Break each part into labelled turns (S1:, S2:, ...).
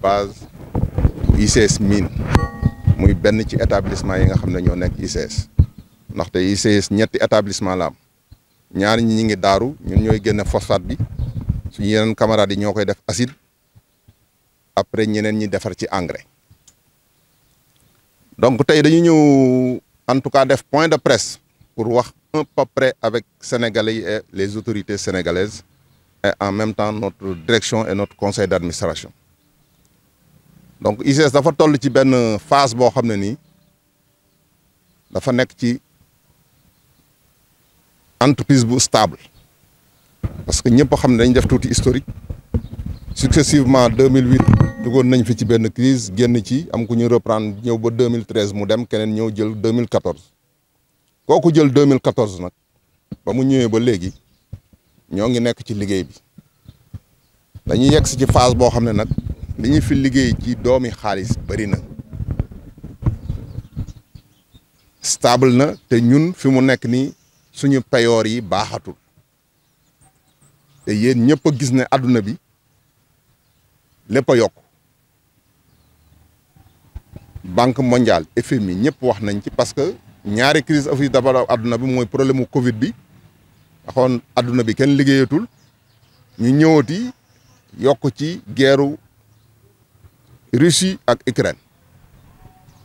S1: base ICS mine muy benn ci établissement yi nga xam ne ñoo nekk ICS ndaxte ICS ñetti établissement la am ñaar ñi ngi daaru ñun ñooy génne phosphate bi suñu yeneen camarades yi ñoo koy def acide après ñeneen ñi defar ci engrais donc tey dañu ñëw en tout cas def point de presse pour wax à peu près avec Sénégalais et les autorités sénégalaises et en même temps notre direction et notre conseil d'administration donc ICS dafa toll ci benn phase boo xam ne nii dafa nekk ci entreprise bu stable parce que ñëpp xam ne dañ def tuuti historique successivement 2008 duggoon nañ fi ci benn crise génn ci am ku ñu reprendre ñëw ba 2013 mu dem keneen ñëw jël 2014 kooku jël 2014 nag ba mu ñëwee ba léegi ñoo ngi nekk ci liggéey bi dañuy yegg si ci phase boo xam ne nag li ñu fi liggéey ci doomi xaalis bëri na stable na te ñun fi mu nekk nii suñu payoor yi baaxatul te yéen ñëpp a gis ne àdduna bi lépp a yokk banque mondiale FMI ñëpp wax nañ ci parce que ñaari crise afi d'abord àdduna bi mooy problème mu Covid bi waxoon àdduna bi kenn liggéeyatul ñu ñëwati yokk ci guerru Russie ak Ukraine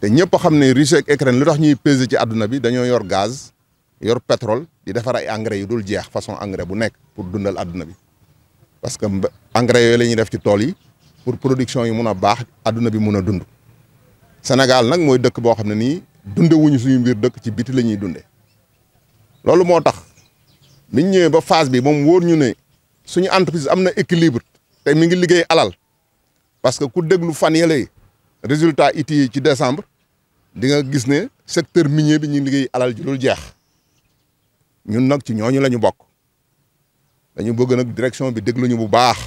S1: te ñëpp xam ne Russie ak Ukraine lu tax ñuy peser ci àdduna bi dañoo yor gaz yor pétrole di defar ay engrais yu dul jeex façon engrais bu nekk pour dundal àdduna bi parce que engrais yooyu la ñuy def ci tool yi pour production yi mun a baax àdduna bi mun a dund Sénégal nag mooy dëkk boo xam ne nii dunde wuñu suñu mbir dëkk ci biti la ñuy dunde loolu moo tax biñ ñëwee ba phase bi moom wóor ñu ne suñu entreprise am na équilibre te mi ngi liggéey alal parce que ku déglu fan yële résultat IT yi ci décembre di nga gis ne secteur minier bi ñu liggéey alal ji dul jeex ñun nag ci ñooñu la ñu bokk dañu bëgg nag direction bi dégluñu bu baax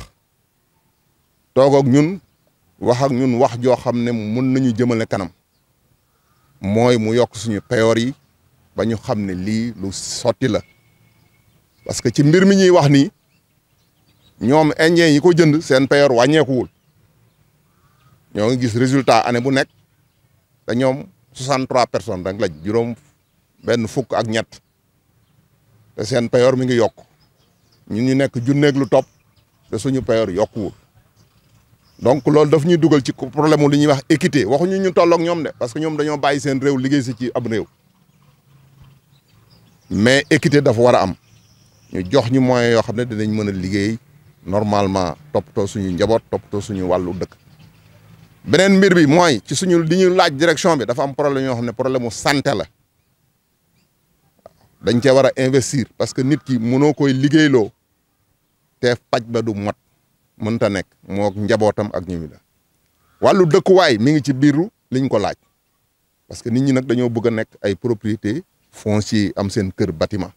S1: toog ak ñun wax ak ñun wax joo xam ne mun nañu jëmale kanam mooy mu yokk suñu payoor yi ba ñu xam ne lii lu sotti la parce que ci mbir mi ñuy wax nii ñoom indien yi ko jënd seen payoor wàññeekuwul ñoo ngi gis résultat année bu nekk te ñoom 63 personnes rek lañ juróom benn fukk ak ñett te seen payoor mi ngi yokk ñun ñu nekk junneeg lu topp te suñu payoor yokkuwul donc loolu daf ñuy dugal ci problème mu li ñuy wax équité waxuñu ñu tolloog ñoom de parce que ñoom dañoo bàyyi seen réew liggéey si ci ab réew mais équité dafa war a am ñu jox ñu moyens yoo xam ne dinañ mën a liggéey normalement toppatoo suñu njaboot toppatoo suñu wàllu dëkk. beneen mbir bi mooy ci suñu li ñu laaj direction bi dafa am problème yoo xam ne problème mu santé la dañ cee war a investir parce que nit ki mënoo koy liggéeyloo te paj ba du mot mënta nekk moo njabootam ak ñu la wàllu dëkkuwaay mi ngi ci biiru liñ ko laaj parce que nit ñi nag dañoo bëgg a nekk ay propriété foncier am seen kër bâtiment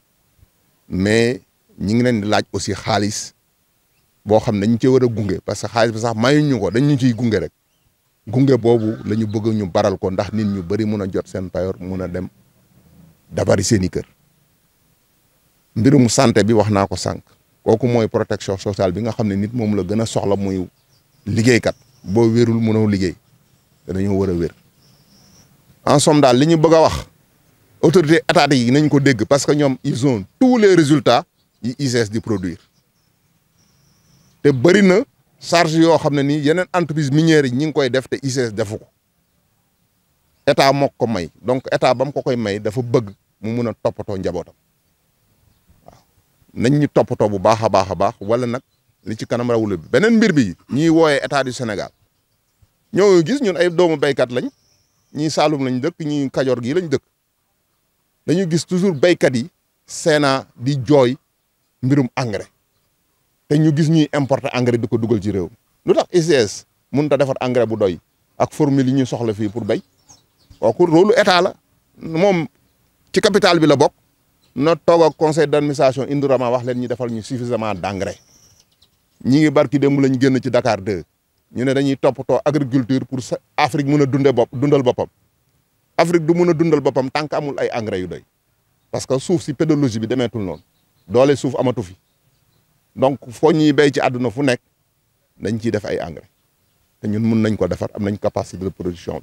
S1: mais ñi ngi leen di laaj aussi xaalis boo xam ne dañ cee war a gunge parce que xaalis bi sax mayuñu ko dañ ñu ciy gunge rek gunge boobu la ñu bëgg ñu baral ko ndax nit ñu bëri mun a jot seen payoor mun a dem dabari seen i kër mbirum santé bi wax naa ko sànq kooku mooy protection sociale bi nga xam ne nit moom la gën a soxla muy liggéeykat boo wérul mënoo liggéey te dañoo war a wér en somme daal li ñu bëgg a wax autorité étatique yi nañ ko dégg parce que ñoom ils ont tous les résultats yi ICS di produire te bëri na charge yoo xam ne nii yeneen entreprise minière yi ñi ngi koy def te ICS defu ko état moo ko may donc état ba mu ko koy may dafa bëgg mu mun a toppatoo njabootam waaw nañ ñu toppatoo bu baax a baax a baax wala nag li ci kanam rawula bi beneen mbir bi ñuy wooyee état du Sénégal ñoo gis ñun ay doomu béykat lañ ñii Saalum lañ dëkk ñii Kajoor gii lañ dëkk dañu gis toujours béykat yi Sénat di jooy mbirum engrais te ñu gis ñuy importer engrais di ko dugal ci réew lu tax ICS mënut a defar engrais bu doy ak formule yi ñuy soxla fii pour béy kooku rôle état la moom ci capital bi la bokk na toog ak conseil d'administration Indorama wax leen ñu defal ñu suffisamment d'engrais ñi ngi barki démb lañ génn ci Dakar 2 ñu ne dañuy toppatoo agriculture pour Afrique mën a dundal boppam Afrique du mën a dundal boppam tant que amul ay engrais yu doy parce que suuf si pédologie bi demeetul noonu doole suuf amatu fi donc foo ñuy béy ci àdduna fu nekk dañ ciy def ay engrais te ñun mun nañ ko defar am nañ capacité de production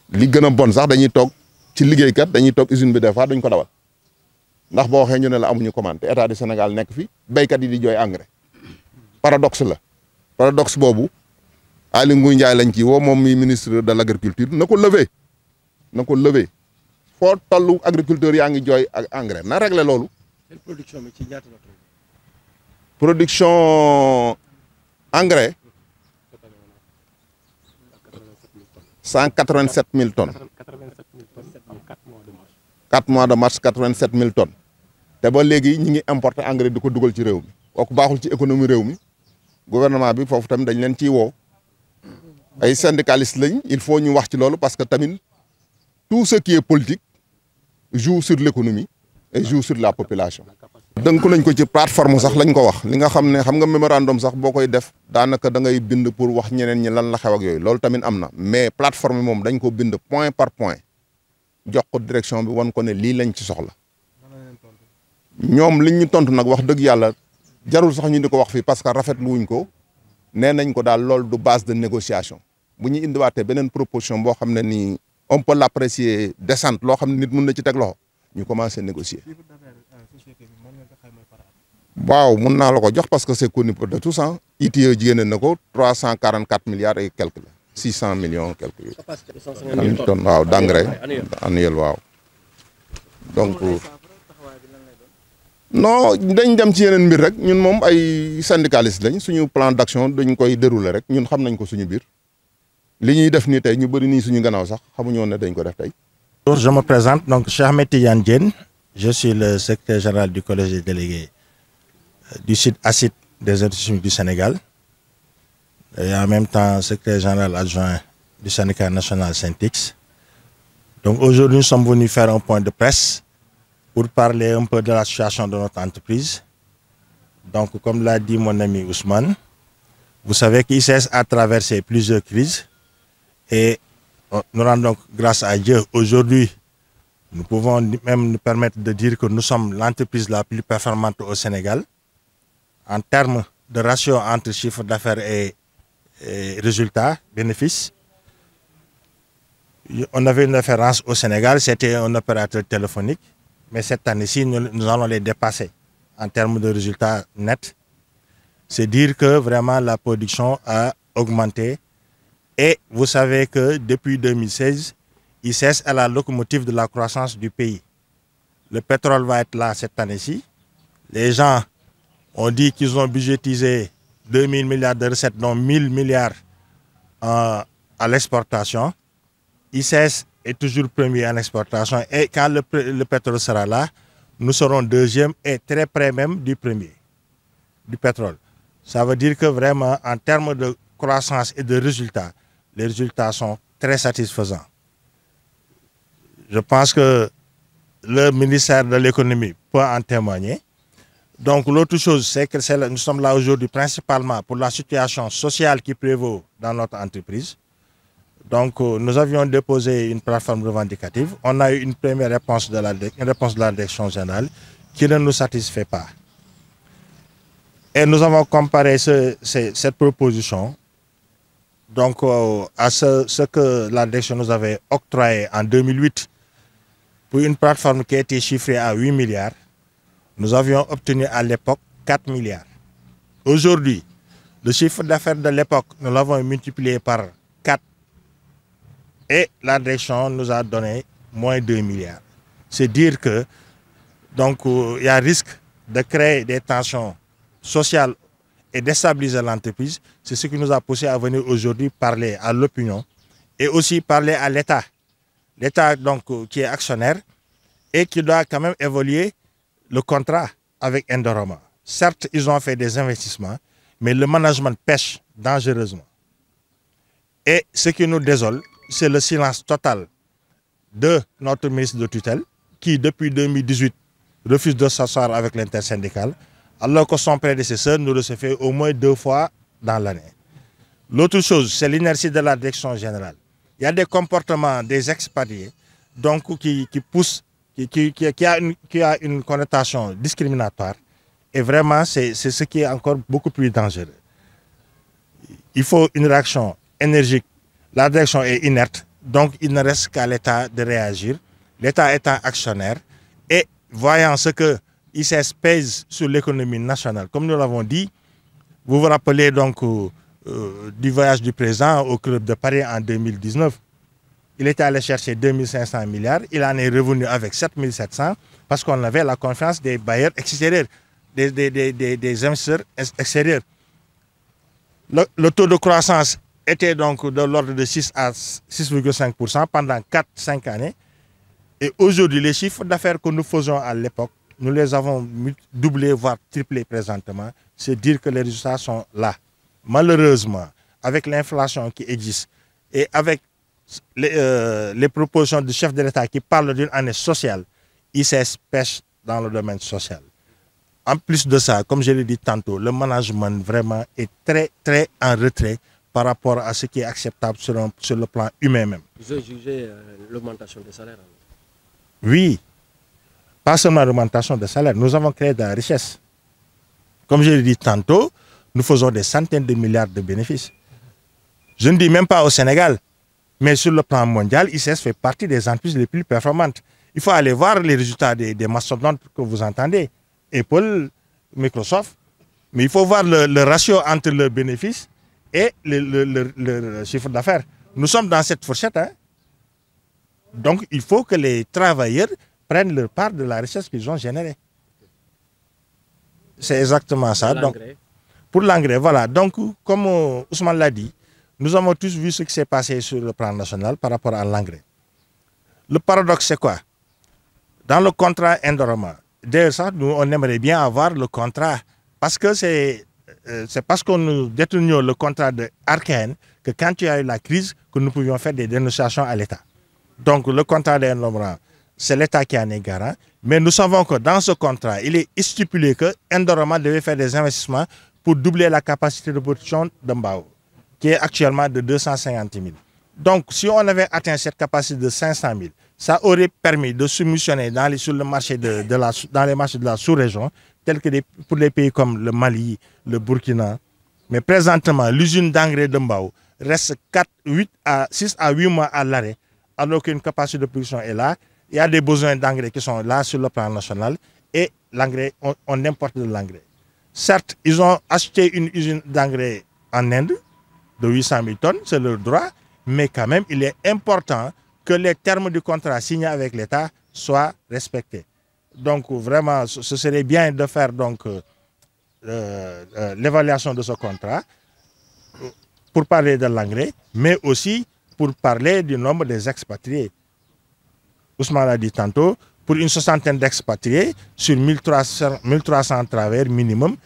S1: bi li gën a bon sax dañuy toog ci liggéeykat dañuy toog usine bi des fois duñ ko dawal ndax boo waxee ñu ne la amuñu commande te état du Sénégal nekk fi béykat yi di jooy engrais paradoxe la paradoxe boobu Aly Ngouille Ndiaye lañ ci woo moom mi ministre de l' agriculture na ko lever foo tollu agriculteur yaa ngi jooy ak engrais na régler loolu.
S2: production bi ci ñaata la toll.
S1: production engrais 187 000 tonnes. 4 mois de mars 87 000 tonnes. te ba léegi ñi ngi importer engrais di ko dugal ci réew mi kooku baaxul ci économie réew mi gouvernement bi foofu tamit dañ leen ciy woo ay syndicalistes lañ il faut ñu wax ci loolu parce que tamit tout ce qui est politique joue sur l'économie et joue sur la population. dënku nañ ko ci plateforme sax lañ ko wax li nga xam ne xam nga mémorandum sax boo koy def daanaka da ngay bind pour wax ñeneen ñi lan la xew ak yooyu loolu tamit am na mais plateforme moom dañ ko bind point par point jox ko direction bi wan ko ne lii lañ ci soxla ñoom liñ ñu tontu nag wax dëgg yàlla jarul sax ñu di ko wax fii parce que rafetlu wuñ ko nee nañ ko daal loolu du base de négociation bu ñu indiwaatee beneen proposition boo xam ne nii on peut l'apprécier décente loo xam ne nit mun na ci teg loxo ñu commencé négocier. waaw mun naa la ko jox parce que c'est connu de tous ah ITIE jigéen na ko 344 milliards et quelques la 600 millions quelques tonnes waaw d'engrais annuel waaw donc non dañ dem ci yeneen mbir rek ñun moom ay syndicalistes lañ suñu plan d'action dañ koy dérouler rek ñun xam nañ ko suñu biir li ñuy def nii tey ñu bëri nii suñu gannaaw sax xamuñu woon ne dañ ko def tey.
S3: Je me présente donc Cheikh Ahmed Tidiane Diène, je suis le secrétaire général du collège des délégués du site ACID des industries chimiques du Sénégal et en même temps secrétaire général adjoint du syndicat national Syntix. Donc aujourd'hui nous sommes venus faire un point de presse pour parler un peu de la situation de notre entreprise. Donc comme l'a dit mon ami Ousmane, vous savez qu'ICS a traversé plusieurs crises et nous rendons donc grâce à Dieu aujourd'hui. Nous pouvons même nous permettre de dire que nous sommes l'entreprise la plus performante au Sénégal en termes de ratio entre chiffre d'affaires et résultats, bénéfices. On avait une référence au Sénégal, c'était un opérateur téléphonique, mais cette année-ci, nous allons les dépasser en termes de résultats nets. C'est dire que vraiment la production a augmenté. Et vous savez que depuis 2016, ICS est la locomotive de la croissance du pays. Le pétrole va être là cette année-ci. Les gens ont dit qu'ils ont budgétisé 2000 milliards de recettes, dont 1000 milliards à l'exportation. ICS est toujours premier en exportation. Et quand le pétrole sera là, nous serons deuxième et très près même du premier, du pétrole. Ça veut dire que vraiment, en termes de croissance et de résultats, les résultats sont très satisfaisants. Je pense que le ministère de l'économie peut en témoigner. Donc l'autre chose, c'est que nous sommes là aujourd'hui principalement pour la situation sociale qui prévaut dans notre entreprise. Donc nous avions déposé une plateforme revendicative. On a eu une première réponse de la direction générale qui ne nous satisfait pas. Et nous avons comparé cette proposition donc, à ce que la direction nous avait octroyé en 2008 pour une plateforme qui a été chiffrée à 8 milliards. Nous avions obtenu à l'époque 4 milliards. Aujourd'hui, le chiffre d'affaires de l'époque, nous l'avons multiplié par 4 et la direction nous a donné moins 2 milliards. C'est dire que donc il y a risque de créer des tensions sociales et déstabiliser l'entreprise. C'est ce qui nous a poussé à venir aujourd'hui parler à l'opinion et aussi parler à l'État. L'État donc qui est actionnaire et qui doit quand même évoluer le contrat avec Indorama. Certes, ils ont fait des investissements, mais le management pêche dangereusement. Et ce qui nous désole, c'est le silence total de notre ministre de tutelle qui, depuis 2018, refuse de s'asseoir avec l'intersyndicale, alors que son prédécesseur nous recevait au moins 2 fois dans l'année. L'autre chose, c'est l'inertie de la direction générale. Il y a des comportements des expatriés donc, qui poussent, qui a une connotation discriminatoire. Et vraiment, c'est ce qui est encore beaucoup plus dangereux. il faut une réaction énergique. La direction est inerte, donc il ne reste qu'à l'État de réagir. L'État étant actionnaire et voyant ce que ICS pèse sur l'économie nationale, comme nous l'avons dit, vous vous rappelez donc du voyage du président au Club de Paris en 2019. Il était allé chercher 2500 milliards, il en est revenu avec 7700 parce qu'on avait la confiance des bailleurs extérieurs, des investisseurs extérieurs. Le taux de croissance était donc de l'ordre de 6 à 6,5% pendant 4-5 années. Et aujourd'hui, les chiffres d'affaires que nous faisions à l'époque, nous les avons doublés, voire triplés présentement. C'est dire que les résultats sont là. Malheureusement, avec l'inflation qui existe et avec les propositions du chef de l'État qui parlent d'une année sociale, ICS pêche dans le domaine social. En plus de ça, comme je l'ai dit tantôt, le management vraiment est très en retrait par rapport à ce qui est acceptable sur le plan humain même.
S2: Vous avez jugé l'augmentation des salaires?
S3: Oui, pas seulement l'augmentation des salaires, nous avons créé de la richesse. Comme je l'ai dit tantôt, nous faisons des centaines de milliards de bénéfices. Je ne dis même pas au Sénégal, mais sur le plan mondial, ICS fait partie des entreprises les plus performantes. Il faut aller voir les résultats des mastodontes que vous entendez, Apple, Microsoft, mais il faut voir le ratio entre le bénéfice et le chiffre d'affaires. Nous sommes dans cette fourchette, hein? Donc il faut que les travailleurs prennent leur part de la richesse qu'ils ont générée. C'est exactement ça. Donc, pour l'engrais, voilà. Donc, comme Ousmane l'a dit, nous avons tous vu ce qui s'est passé sur le plan national par rapport à l'engrais. Le paradoxe, c'est quoi? Dans le contrat Indorama, d'ailleurs, ça, nous, on aimerait bien avoir le contrat, parce que c'est parce que nous détenions le contrat de Arken que quand il y a eu la crise, que nous pouvions faire des dénonciations à l'État. Donc, le contrat d'Indorama, c'est l'État qui en est garant. Mais nous savons que dans ce contrat, il est stipulé que Indorama devait faire des investissements pour doubler la capacité de production de Mbao, qui est actuellement de 250 000. Donc, si on avait atteint cette capacité de 500 000, ça aurait permis de soumissionner sur le marché dans les marchés de la sous-région, tels que pour les pays comme le Mali, le Burkina. Mais présentement, l'usine d'engrais de Mbao reste 6 à 8 mois à l'arrêt, alors qu'une capacité de production est là. Il y a des besoins d'engrais qui sont là sur le plan national et l'engrais, on importe de l'engrais. Certes, ils ont acheté une usine d'engrais en Inde de 800 000 tonnes, c'est leur droit, mais quand même, il est important que les termes du contrat signé avec l'État soient respectés. Donc, vraiment, ce serait bien de faire donc l'évaluation de ce contrat pour parler de l'engrais, mais aussi pour parler du nombre des expatriés. Ousmane l'a dit tantôt, pour une soixantaine d'expatriés sur 1300 travailleurs minimum,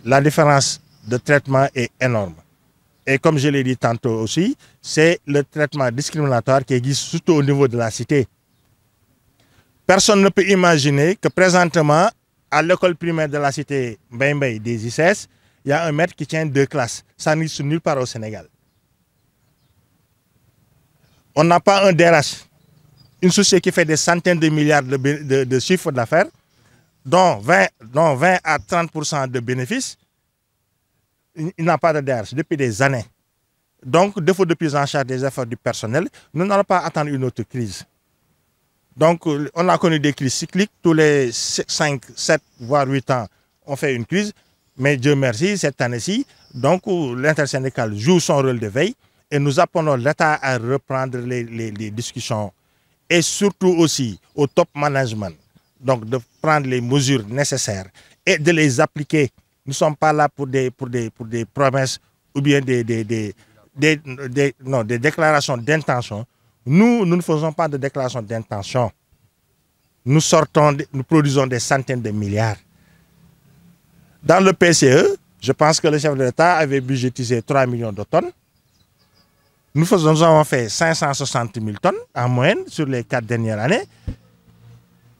S3: la différence de traitement est énorme. Et comme je l'ai dit tantôt aussi, c'est le traitement discriminatoire qui existe surtout au niveau de la cité. Personne ne peut imaginer que présentement, à l'école primaire de la cité Mbembe des ICS, il y a un maître qui tient 2 classes. Ça n'existe nulle part au Sénégal. On n'a pas un DRH. Une société qui fait des centaines de milliards de chiffres d'affaires, dont 20 à 30% de bénéfices, il n'a pas de DRH depuis des années. Donc, défaut de prise en charge des efforts du personnel, nous n'allons pas attendre une autre crise. Donc, on a connu des crises cycliques. Tous les 5, 7, voire 8 ans, on fait une crise. Mais Dieu merci, cette année-ci, donc l'intersyndical joue son rôle de veille et nous appelons l'État à reprendre les discussions et surtout aussi au top management, donc de prendre les mesures nécessaires et de les appliquer. Nous ne sommes pas là pour des promesses ou bien des déclarations d'intention. Nous ne faisons pas de déclarations d'intention. Nous produisons des centaines de milliards. Dans le PCE, je pense que le chef de l'État avait budgétisé 3 millions de tonnes. Nous avons fait 560 000 tonnes en moyenne sur les 4 dernières années.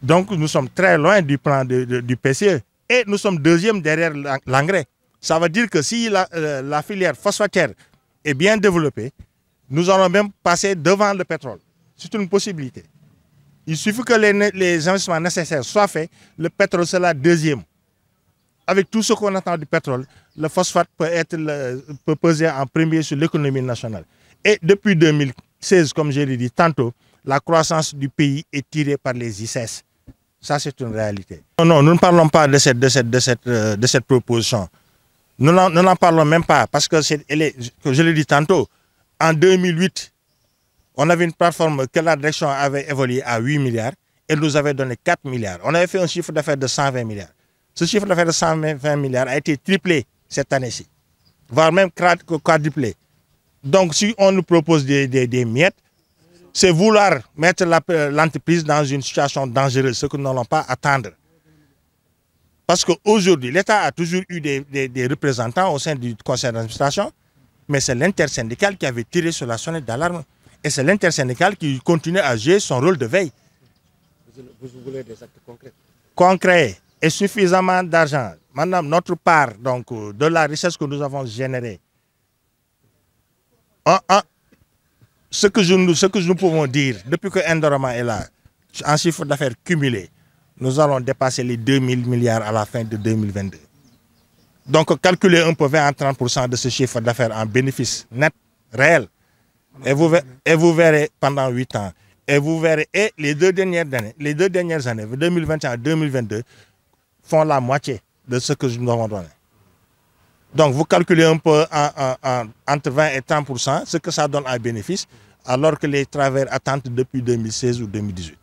S3: Donc nous sommes très loin du plan du PCE. Et nous sommes deuxième derrière l'engrais. Ça veut dire que si la filière phosphatière est bien développée, nous allons même passer devant le pétrole. C'est une possibilité. Il suffit que les investissements nécessaires soient faits, le pétrole sera deuxième. Avec tout ce qu'on attend du pétrole, le phosphate peut peser en premier sur l'économie nationale. Et depuis 2016, comme je l'ai dit tantôt, la croissance du pays est tirée par les ICS. Ça, c'est une réalité. Non, nous ne parlons pas de cette proposition. Nous n'en parlons même pas parce que, je l'ai dit tantôt, en 2008, on avait une plateforme que la direction avait évolué à 8 milliards et nous avait donné 4 milliards. On avait fait un chiffre d'affaires de 120 milliards. Ce chiffre d'affaires de 120 milliards a été triplé cette année-ci, voire même quadruplé. Donc, si on nous propose des miettes, c'est vouloir mettre l'entreprise dans une situation dangereuse, ce que nous n'allons pas attendre. Parce qu'aujourd'hui, l'État a toujours eu des représentants au sein du conseil d'administration, mais c'est l'intersyndical qui avait tiré sur la sonnette d'alarme. Et c'est l'intersyndical qui continue à jouer son rôle de veille.
S2: Vous voulez des actes concrets? Concrets
S3: et suffisamment d'argent. Madame, notre part donc, de la richesse que nous avons générée, ce que nous pouvons dire, depuis que Indorama est là, en chiffre d'affaires cumulé, nous allons dépasser les 2000 milliards à la fin de 2022. Donc, calculez un peu 20 à 30% de ce chiffre d'affaires en bénéfice net, réel. Et vous verrez pendant 8 ans. Et vous verrez, et les deux dernières années, 2021 et 2022, font la moitié de ce que nous avons donné. Donc, vous calculez un peu entre 20 et 30% ce que ça donne en bénéfice, alors que les travailleurs attendent depuis 2016 ou 2018.